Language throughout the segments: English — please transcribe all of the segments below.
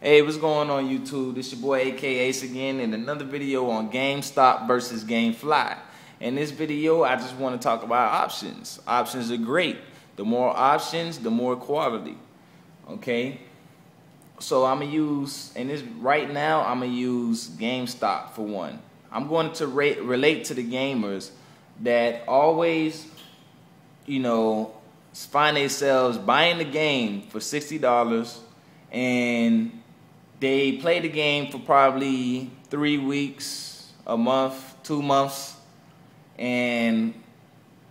Hey, what's going on YouTube? This your boy AK Ace again in another video on Gamestop versus Gamefly. In this video, I just want to talk about options. Options are great. The more options, the more quality. Okay? So I'm gonna use, and this right now, I'm gonna use Gamestop for one. I'm going to relate to the gamers that always, find themselves buying the game for $60 and they play the game for probably 3 weeks, a month, 2 months, and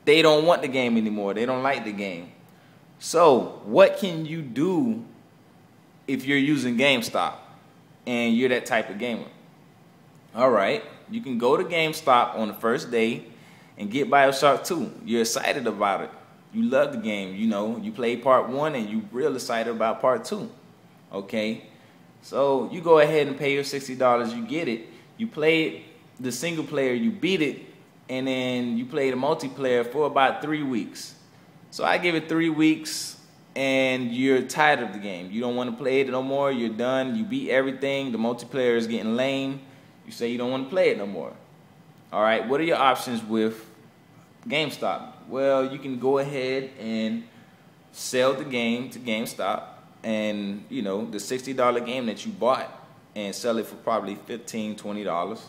they don't want the game anymore. They don't like the game. So what can you do if you're using GameStop and you're that type of gamer? All right, you can go to GameStop on the first day and get BioShock 2. You're excited about it. You love the game. You played part 1 and you real excited about part 2. Okay, so you go ahead and pay your $60. You get it. You play the single player. You beat it, and then you play the multiplayer for about 3 weeks. So I give it 3 weeks, and you're tired of the game. You don't want to play it no more. You're done. You beat everything. The multiplayer is getting lame. You say you don't want to play it no more. All right, what are your options with GameStop? Well, you can go ahead and sell the game to GameStop, and the $60 game that you bought, and sell it for probably $15, $20.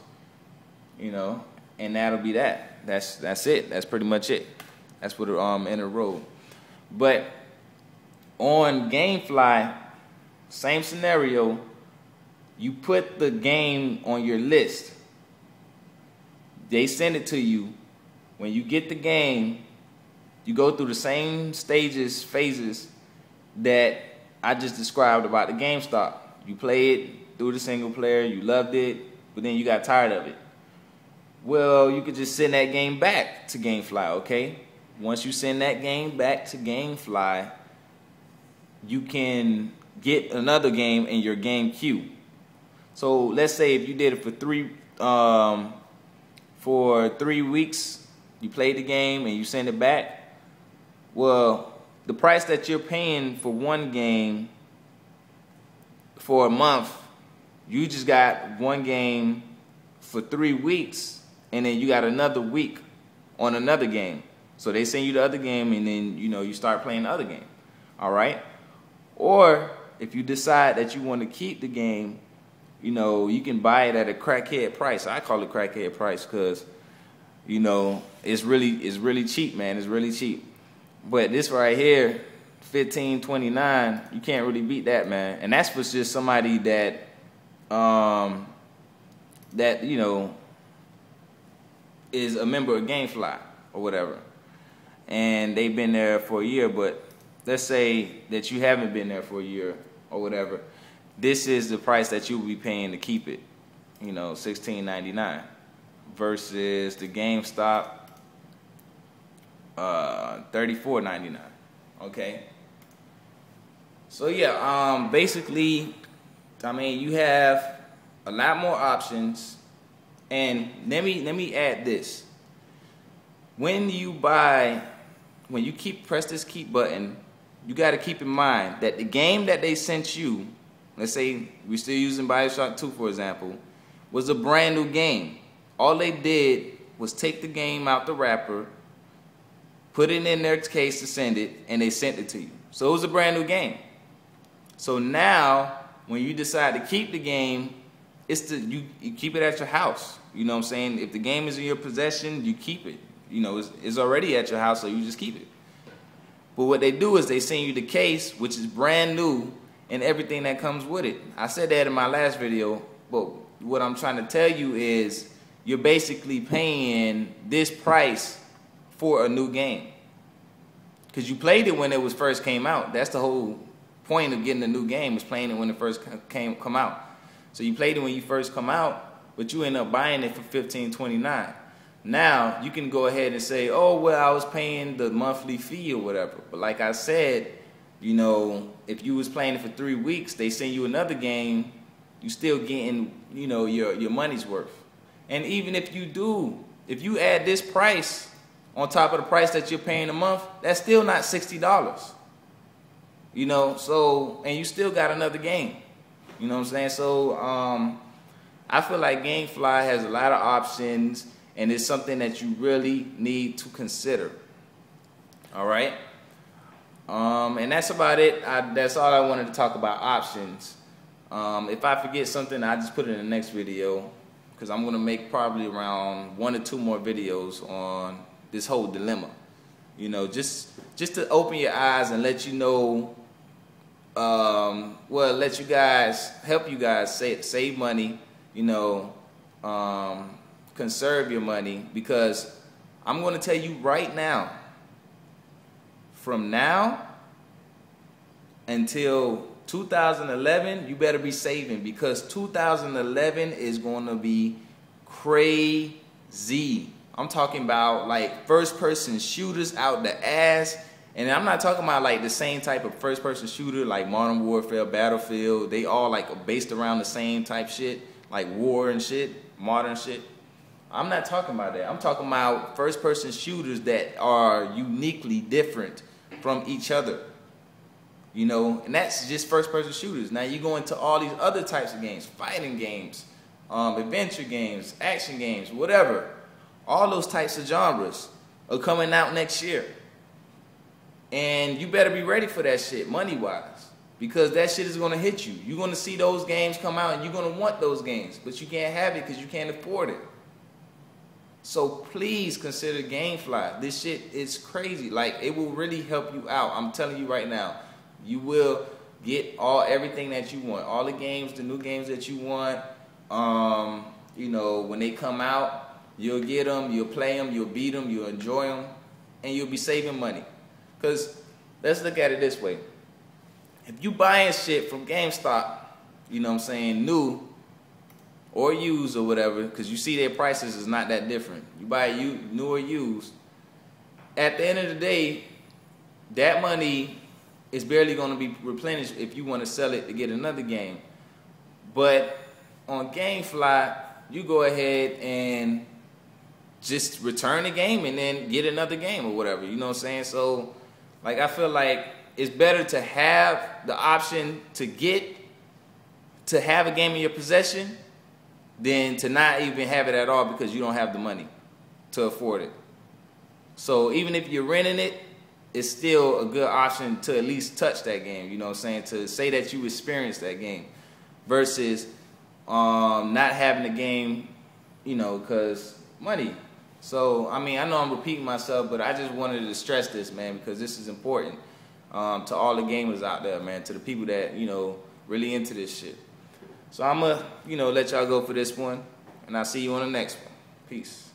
And that'll be that. That's it. That's pretty much it. That's what in a row. But on Gamefly, same scenario. You put the game on your list. They send it to you. When you get the game, you go through the same phases that I just described about the GameStop. You play it through the single player, you loved it, but then you got tired of it. Well, you could just send that game back to Gamefly, okay? Once you send that game back to Gamefly, you can get another game in your game queue. So let's say if you did it for 3 weeks, you played the game and you send it back. Well, the price that you're paying for one game for a month, you just got one game for 3 weeks, and then you got another week on another game. So they send you the other game, and then you start playing the other game. All right? Or if you decide that you want to keep the game, you can buy it at a crackhead price. I call it crackhead price because it's really cheap, man. It's really cheap. But this right here, $15.29, you can't really beat that, man. And that's for just somebody that is a member of Gamefly or whatever, and they've been there for a year. But let's say that you haven't been there for a year or whatever. This is the price that you will be paying to keep it, $16.99 versus the GameStop $34.99. Okay. So yeah, basically, you have a lot more options. And let me add this. When you press this keep button, you got to keep in mind that the game that they sent you, let's say we're still using BioShock 2 for example, was a brand new game. All they did was take the game out the wrapper, put it in their case to send it, and they sent it to you. So it was a brand new game. So now, when you decide to keep the game, you keep it at your house. You know what I'm saying? If the game is in your possession, you keep it. It's already at your house, so you just keep it. But what they do is they send you the case, which is brand new, and everything that comes with it. I said that in my last video, but what I'm trying to tell you is you're basically paying this price for a new game. Because you played it when it was first came out. That's the whole point of getting a new game, is playing it when it first come out. So you played it when you first come out, but you end up buying it for $15.29. Now you can go ahead and say, oh well, I was paying the monthly fee or whatever. But like I said, if you was playing it for 3 weeks, they send you another game, you still getting your money's worth. And even if you add this price on top of the price that you're paying a month, that's still not $60. So, and you still got another game. You know what I'm saying? So I feel like Gamefly has a lot of options, and it's something that you really need to consider. All right. And that's about it. That's all I wanted to talk about, options. If I forget something, I just put it in the next video, because I'm gonna make probably around 1 or 2 more videos on this whole dilemma. You know, just to open your eyes and let you know, let you guys, help you guys save money. You know, conserve your money, because I'm gonna tell you right now, from now until 2011, you better be saving, because 2011 is going to be crazy. I'm talking about like first-person shooters out the ass, and I'm not talking about like the same type of first-person shooter like Modern Warfare, Battlefield. They all like based around the same type shit, like war and shit, modern shit. I'm not talking about that. I'm talking about first-person shooters that are uniquely different from each other. You know, and that's just first-person shooters. Now you go into all these other types of games, fighting games, adventure games, action games, whatever. All those types of genres are coming out next year. And you better be ready for that shit, money-wise, because that shit is going to hit you. You're going to see those games come out, and you're going to want those games, but you can't have it because you can't afford it. So please consider Gamefly. This shit is crazy. Like, it will really help you out. I'm telling you right now. You will get everything that you want. All the games, the new games that you want. You know, when they come out, you'll get them, you'll play them, you'll beat them, you'll enjoy them, and you'll be saving money. Because let's look at it this way. If you buying shit from Gamestop, you know what I'm saying, new or used or whatever, because you see their prices is not that different. You buy new or used. At the end of the day, that money is barely going to be replenished if you want to sell it to get another game. But on Gamefly, you go ahead and just return the game and then get another game or whatever. You know what I'm saying? So, like, I feel like it's better to have the option to have a game in your possession than to not even have it at all because you don't have the money to afford it. So even if you're renting it, it's still a good option to at least touch that game, you know what I'm saying, to say that you experienced that game versus not having the game, you know, because money. So, I mean, I know I'm repeating myself, but I just wanted to stress this, man, because this is important to all the gamers out there, man, to the people that, you know, really into this shit. So I'm going to, you know, let y'all go for this one, and I'll see you on the next one. Peace.